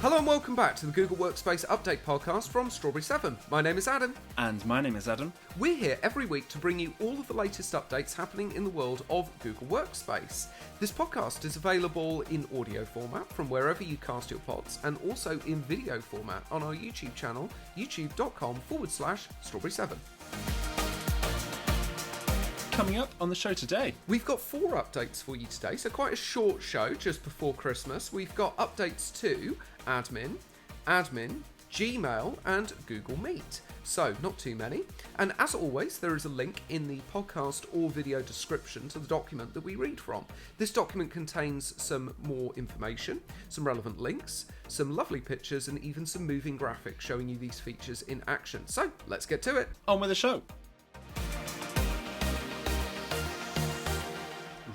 Hello and welcome back to the Google Workspace Update podcast from Strawberry 7. My name is Adam. And my name is Adam. We're here every week to bring you all of the latest updates happening in the world of Google Workspace. This podcast is available in audio format from wherever you cast your pods and also in video format on our YouTube channel, youtube.com/Strawberry7. Coming up on the show today, we've got 4 updates for you today, so quite a short show just before Christmas. We've got updates to admin, Gmail and Google Meet. So, not too many. And as always, there is a link in the podcast or video description to the document that we read from. This document contains some more information, some relevant links, some lovely pictures, and even some moving graphics showing you these features in action. So, let's get to it. On with the show.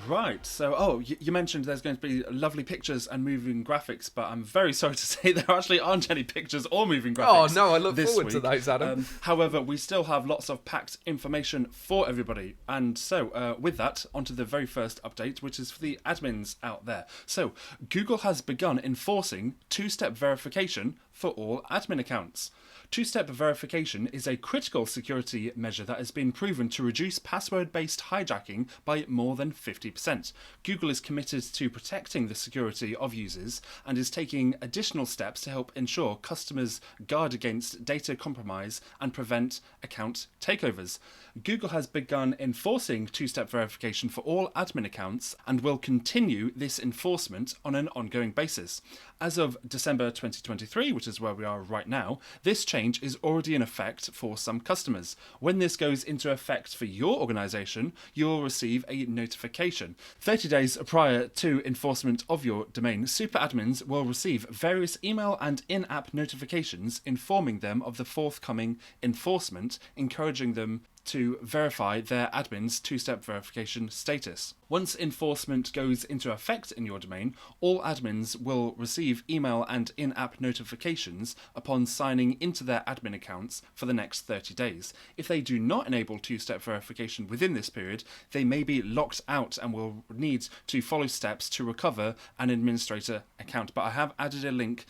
Right, so, you mentioned there's going to be lovely pictures and moving graphics, but I'm very sorry to say there actually aren't any pictures or moving graphics. Oh no, I look forward to those, Adam. However, we still have lots of packed information for everybody. And so, with that, onto the very first update, which is for the admins out there. So, Google has begun enforcing two-step verification for all admin accounts. Two-step verification is a critical security measure that has been proven to reduce password-based hijacking by more than 50%. Google is committed to protecting the security of users and is taking additional steps to help ensure customers guard against data compromise and prevent account takeovers. Google has begun enforcing two-step verification for all admin accounts and will continue this enforcement on an ongoing basis. As of December 2023, which is where we are right now, this change is already in effect for some customers. When this goes into effect for your organisation, you'll receive a notification. 30 days prior to enforcement of your domain, super admins will receive various email and in-app notifications informing them of the forthcoming enforcement, encouraging them to verify their admin's two-step verification status. Once enforcement goes into effect in your domain, all admins will receive email and in-app notifications upon signing into their admin accounts for the next 30 days. If they do not enable two-step verification within this period, they may be locked out and will need to follow steps to recover an administrator account. But I have added a link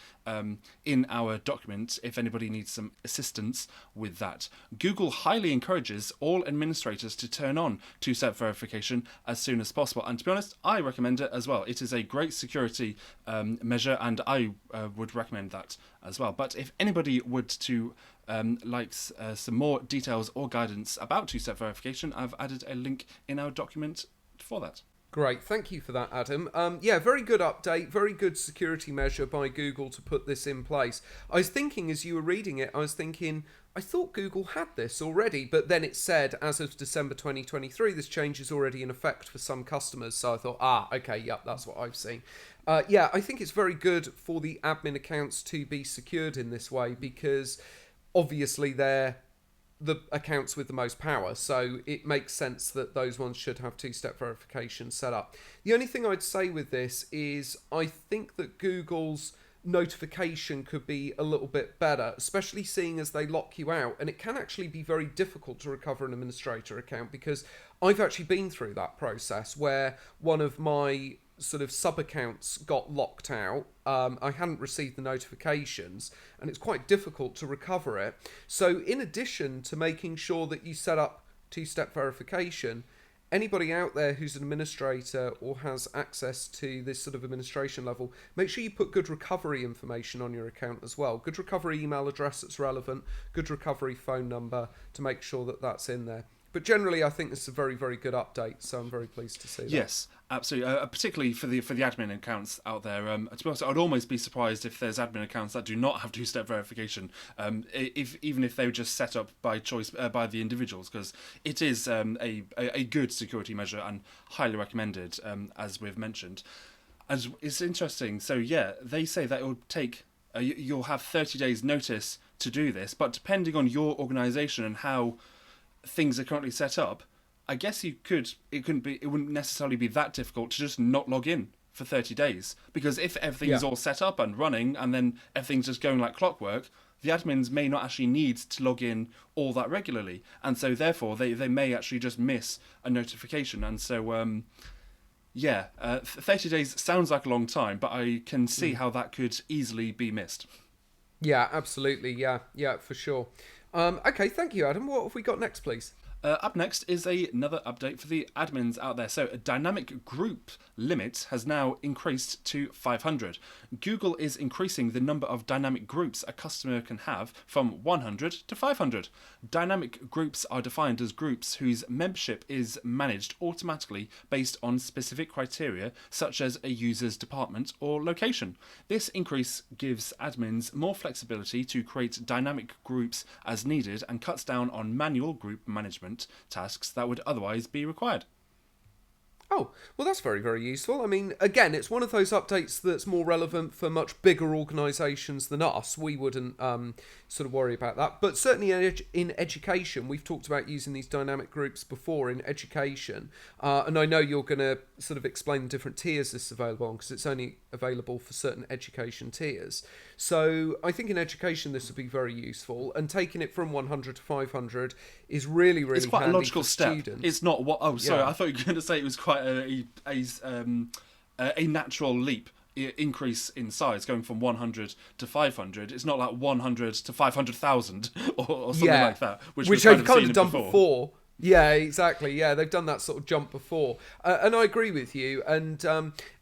in our document if anybody needs some assistance with that. Google highly encourages all administrators to turn on two-step verification as soon as possible, and to be honest, I recommend it as well. It is a great security measure, and I would recommend that as well. But if anybody would to some more details or guidance about two-step verification, I've added a link in our document for that. Great, thank you for that, Adam. Very good update, very good security measure by Google to put this in place. I was thinking as you were reading it, I thought Google had this already, but then it said, as of December 2023, this change is already in effect for some customers. So I thought, that's what I've seen. I think it's very good for the admin accounts to be secured in this way because obviously they're the accounts with the most power, so it makes sense that those ones should have two-step verification set up. The only thing I'd say with this is I think that Google's notification could be a little bit better, especially seeing as they lock you out, and it can actually be very difficult to recover an administrator account because I've actually been through that process where one of my sort of sub-accounts got locked out. I hadn't received the notifications and it's quite difficult to recover it. So in addition to making sure that you set up two-step verification, anybody out there who's an administrator or has access to this sort of administration level, make sure you put good recovery information on your account as well. Good recovery email address that's relevant, good recovery phone number to make sure that that's in there. But generally, I think this is a very, very good update, so I'm very pleased to see that. Yes, absolutely. Particularly for the admin accounts out there. To be honest, I'd almost be surprised if there's admin accounts that do not have two-step verification, even if they were just set up by choice by the individuals, because it is a good security measure and highly recommended, as we've mentioned. And it's interesting. So yeah, they say that it will take. You'll have 30 days notice to do this, but depending on your organisation and how things are currently set up, I guess it wouldn't necessarily be that difficult to just not log in for 30 days. Because if everything's all set up and running and then everything's just going like clockwork, the admins may not actually need to log in all that regularly. And so therefore they may actually just miss a notification. And so Yeah, 30 days sounds like a long time, but I can see how that could easily be missed. Yeah, absolutely. Yeah, for sure. Okay, thank you, Adam. What have we got next, please? Up next is another update for the admins out there. So, a dynamic group limit has now increased to 500. Google is increasing the number of dynamic groups a customer can have from 100 to 500. Dynamic groups are defined as groups whose membership is managed automatically based on specific criteria, such as a user's department or location. This increase gives admins more flexibility to create dynamic groups as needed and cuts down on manual group management tasks that would otherwise be required. Oh, well, that's very, very useful. I mean, again, it's one of those updates that's more relevant for much bigger organisations than us. We wouldn't sort of worry about that. But certainly in education, we've talked about using these dynamic groups before in education. And I know you're going to sort of explain the different tiers this is available on, because it's only available for certain education tiers. So I think in education this would be very useful. And taking it from 100 to 500 is really, really It's quite a handy logical for step. students. It's not what. Oh, sorry. Yeah. I thought you were going to say it was quite a natural leap increase in size, going from 100 to 500. It's not like 100 to 500,000 or something like that, which they've kind seen of done before. before. Yeah, exactly. Yeah, they've done that sort of jump before. And I agree with you. And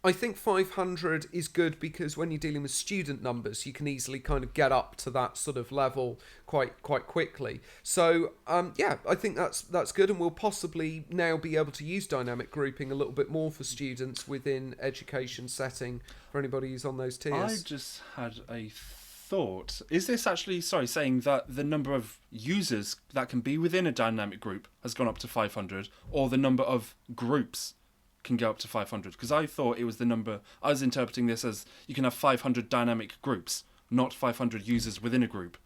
I think 500 is good because when you're dealing with student numbers, you can easily kind of get up to that sort of level quite quickly. So, yeah, I think that's good. And we'll possibly now be able to use dynamic grouping a little bit more for students within education setting for anybody who's on those tiers. I just had a thought. Is this actually, saying that the number of users that can be within a dynamic group has gone up to 500, or the number of groups can go up to 500? Because I thought it was the number, I was interpreting this as you can have 500 dynamic groups, not 500 users within a group.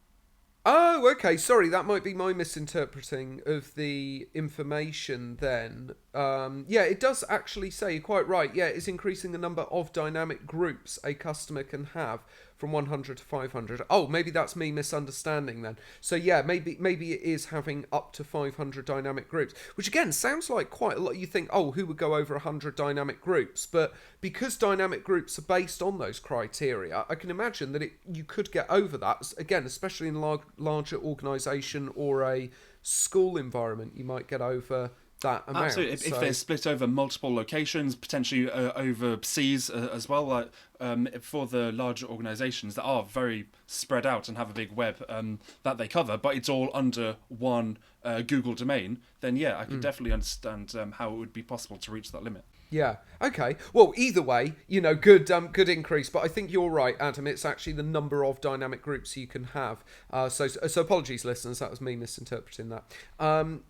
Oh, okay. Sorry, that might be my misinterpreting of the information then. Yeah, it does actually say, you're quite right. Yeah, it's increasing the number of dynamic groups a customer can have from 100 to 500. Oh, maybe that's me misunderstanding then. So yeah, maybe it is having up to 500 dynamic groups, which again sounds like quite a lot. You think, oh, who would go over 100 dynamic groups? But because dynamic groups are based on those criteria, I can imagine that you could get over that. Again, especially in a larger organisation or a school environment, you might get over that amount. Absolutely. If they're split over multiple locations, potentially overseas as well, like for the larger organisations that are very spread out and have a big web that they cover, but it's all under one Google domain, then yeah, I can definitely understand how it would be possible to reach that limit. Yeah. Okay. Well, either way, good increase. But I think you're right, Adam. It's actually the number of dynamic groups you can have. So apologies, listeners. That was me misinterpreting that.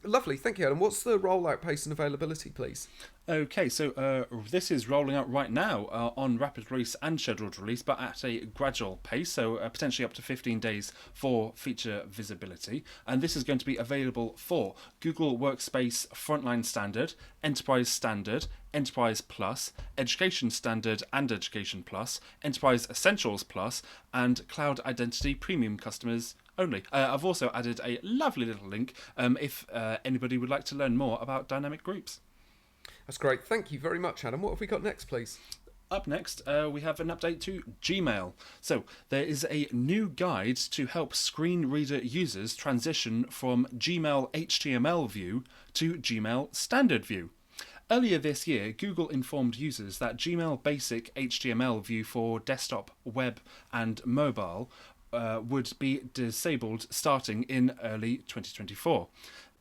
Lovely. Thank you, Adam. What's the rollout pace and availability, please? Okay, so this is rolling out right now on rapid release and scheduled release, but at a gradual pace, so potentially up to 15 days for feature visibility. And this is going to be available for Google Workspace Frontline Standard, Enterprise Standard, Enterprise Plus, Education Standard and Education Plus, Enterprise Essentials Plus, and Cloud Identity Premium customers only. I've also added a lovely little link if anybody would like to learn more about dynamic groups. That's great. Thank you very much, Adam. What have we got next, please? Up next, we have an update to Gmail. So, there is a new guide to help screen reader users transition from Gmail HTML view to Gmail standard view. Earlier this year, Google informed users that Gmail Basic HTML view for desktop, web, and mobile would be disabled starting in early 2024.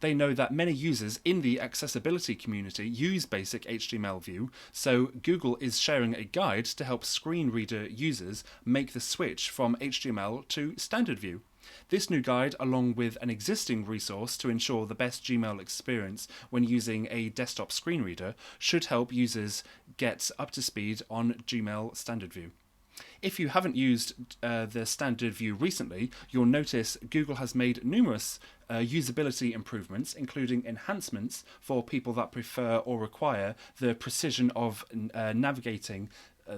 They know that many users in the accessibility community use Basic HTML view, so Google is sharing a guide to help screen reader users make the switch from HTML to standard view. This new guide, along with an existing resource to ensure the best Gmail experience when using a desktop screen reader, should help users get up to speed on Gmail standard view. If you haven't used the standard view recently, you'll notice Google has made numerous usability improvements, including enhancements for people that prefer or require the precision of navigating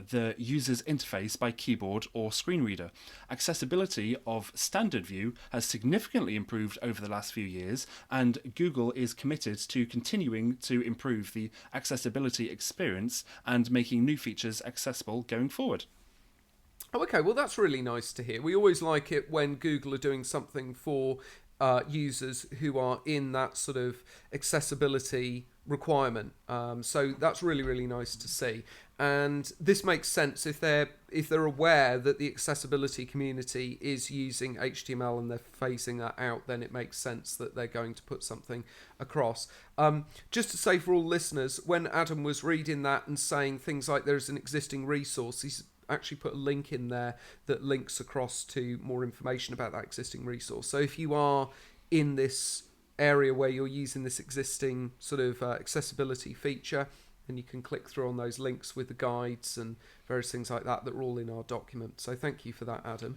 the user's interface by keyboard or screen reader. Accessibility of standard view has significantly improved over the last few years, and Google is committed to continuing to improve the accessibility experience and making new features accessible going forward. Oh, okay, well, that's really nice to hear. We always like it when Google are doing something for users who are in that sort of accessibility requirement. So that's really, really nice to see. And this makes sense if they're aware that the accessibility community is using HTML and they're phasing that out. Then it makes sense that they're going to put something across. Just to say for all listeners, when Adam was reading that and saying things like there's an existing resource, he's actually put a link in there that links across to more information about that existing resource. So if you are in this area where you're using this existing sort of accessibility feature, then you can click through on those links with the guides and various things like that are all in our document. So thank you for that, Adam.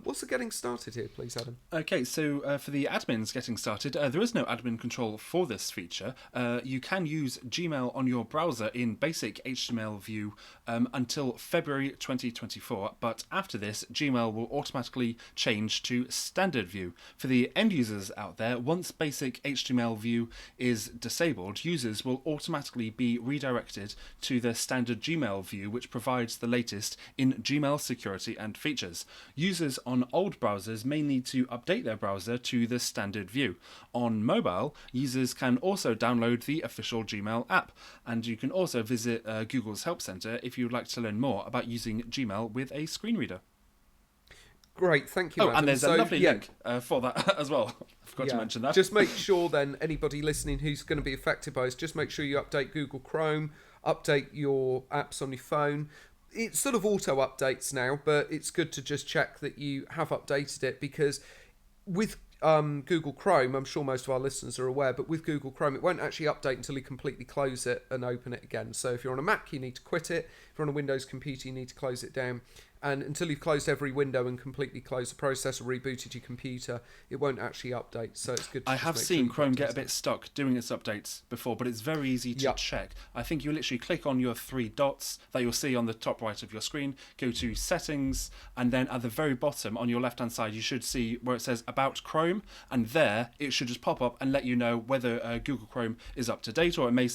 What's the getting started here, please, Adam? Okay, so for the admins getting started, there is no admin control for this feature. You can use Gmail on your browser in basic HTML view until February 2024, but after this, Gmail will automatically change to standard view. For the end users out there, once basic HTML view is disabled, users will automatically be redirected to the standard Gmail view, which provides the latest in Gmail security and features. Users on old browsers may need to update their browser to the standard view. On mobile, users can also download the official Gmail app, and you can also visit Google's Help Center if you would like to learn more about using Gmail with a screen reader. Great, thank you, Adam. And there's a lovely link for that as well. I forgot to mention that. Just make sure then, anybody listening who's going to be affected by this, just make sure you update Google Chrome, update your apps on your phone. It sort of auto updates now, but it's good to just check that you have updated it, because with Google Chrome, I'm sure most of our listeners are aware, but with Google Chrome, it won't actually update until you completely close it and open it again. So if you're on a Mac, you need to quit it. If you're on a Windows computer, you need to close it down. And until you've closed every window and completely closed the processor, rebooted your computer, it won't actually update. So it's good to I have seen Chrome get a bit stuck doing its updates before, but it's very easy to check. I think you literally click on your three dots that you'll see on the top right of your screen, go to Settings, and then at the very bottom on your left-hand side, you should see where it says About Chrome, and there it should just pop up and let you know whether Google Chrome is up to date, or it may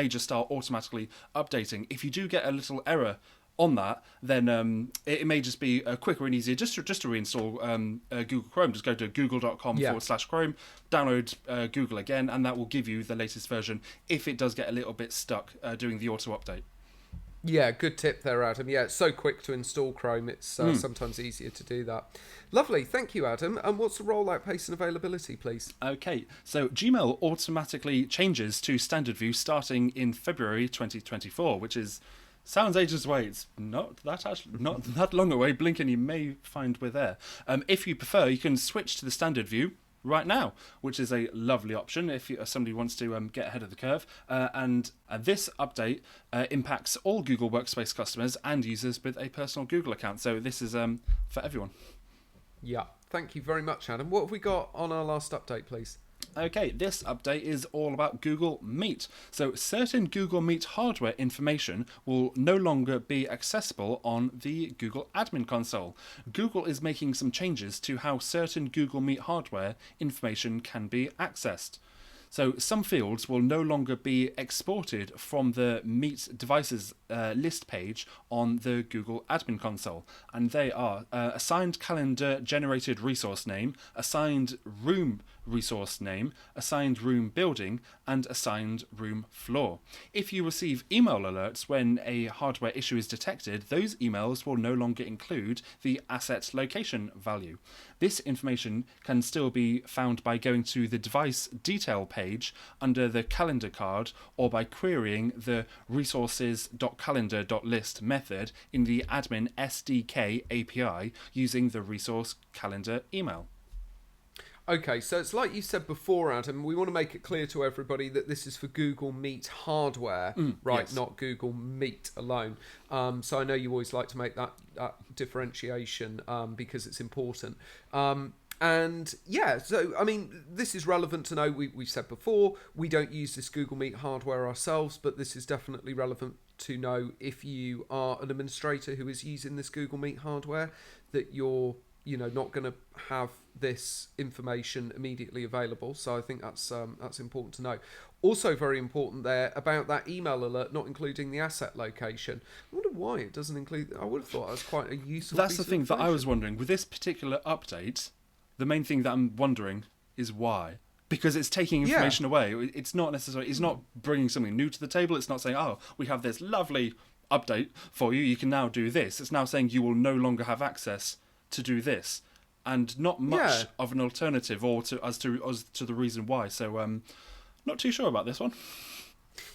just start automatically updating. If you do get a little error on that, then it may just be quicker and easier just to reinstall Google Chrome. Just go to google.com/Chrome, download Google again, and that will give you the latest version if it does get a little bit stuck doing the auto update. Yeah, good tip there, Adam. Yeah, it's so quick to install Chrome, it's sometimes easier to do that. Lovely, thank you, Adam. And what's the rollout pace and availability, please? Okay, so Gmail automatically changes to standard view starting in February 2024, which is... sounds ages away. It's not that long away. Blink and you may find we're there. If you prefer, you can switch to the standard view right now, which is a lovely option if somebody wants to get ahead of the curve. And this update impacts all Google Workspace customers and users with a personal Google account. So this is for everyone. Yeah, thank you very much, Adam. What have we got on our last update, please? Okay, this update is all about Google Meet. So certain Google Meet hardware information will no longer be accessible on the Google Admin Console. Google is making some changes to how certain Google Meet hardware information can be accessed. So some fields will no longer be exported from the Meet devices list page on the Google Admin Console, and they are assigned calendar generated resource name, assigned room resource name, assigned room building, and assigned room floor. If you receive email alerts when a hardware issue is detected, those emails will no longer include the asset location value. This information can still be found by going to the device detail page under the calendar card, or by querying the resources.calendar.list method in the admin SDK API using the resource calendar email. Okay, so it's like you said before, Adam, we want to make it clear to everybody that this is for Google Meet hardware, right? Yes. Not Google Meet alone. So I know you always like to make that differentiation because it's important. And yeah, so I mean, this is relevant to know. We've said before, we don't use this Google Meet hardware ourselves, but this is definitely relevant to know if you are an administrator who is using this Google Meet hardware, that you're not going to have this information immediately available. So I think that's important to know. Also very important there about that email alert not including the asset location. I wonder why it doesn't include. I would have thought that was quite a useful. That's the thing that I was wondering with this particular update. The main thing that I'm wondering is why. Because it's taking information away. It's not necessarily. It's not bringing something new to the table. It's not saying, "Oh, we have this lovely update for you. You can now do this." It's now saying you will no longer have access to do this, and not much of an alternative or as to the reason why. So, not too sure about this one.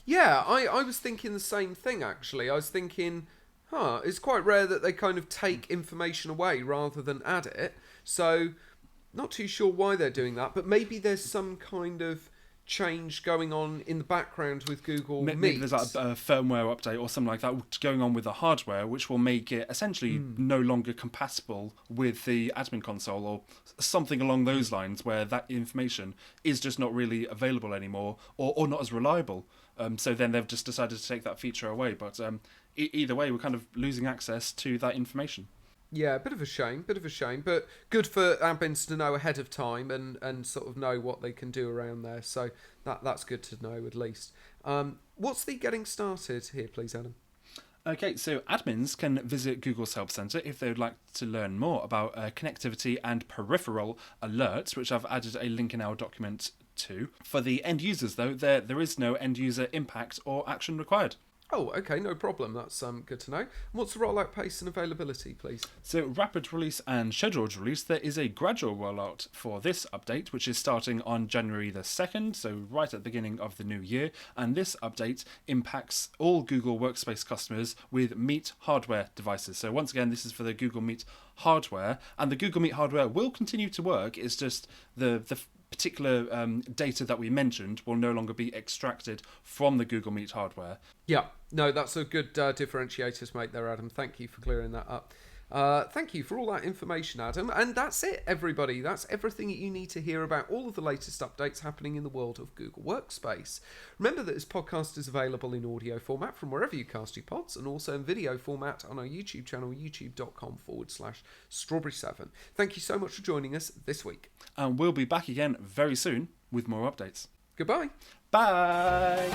Yeah, I was thinking the same thing actually. I was thinking, it's quite rare that they kind of take information away rather than add it. So. Not too sure why they're doing that, but maybe there's some kind of change going on in the background with Google Meet. Maybe there's like a firmware update or something like that going on with the hardware, which will make it essentially no longer compatible with the admin console or something along those lines, where that information is just not really available anymore or not as reliable. So then they've just decided to take that feature away. But either way, we're kind of losing access to that information. Yeah, bit of a shame, but good for admins to know ahead of time and sort of know what they can do around there. So that's good to know at least. What's the getting started here, please, Adam? Okay, so admins can visit Google's Help Center if they would like to learn more about connectivity and peripheral alerts, which I've added a link in our document to. For the end users, though, there is no end user impact or action required. Oh, okay, no problem. That's good to know. And what's the rollout pace and availability, please? So, rapid release and scheduled release, there is a gradual rollout for this update, which is starting on January the 2nd, so right at the beginning of the new year. And this update impacts all Google Workspace customers with Meet hardware devices. So, once again, this is for the Google Meet hardware. And the Google Meet hardware will continue to work. It's just the particular data that we mentioned will no longer be extracted from the Google Meet hardware. Yeah, no, that's a good differentiator to make there, Adam. Thank you for clearing that up. Thank you for all that information, Adam. And that's it, everybody. That's everything that you need to hear about all of the latest updates happening in the world of Google Workspace. Remember that this podcast is available in audio format from wherever you cast your pods, and also in video format on our YouTube channel, youtube.com/Strawberry7. Thank you so much for joining us this week. And we'll be back again very soon with more updates. Goodbye. Bye.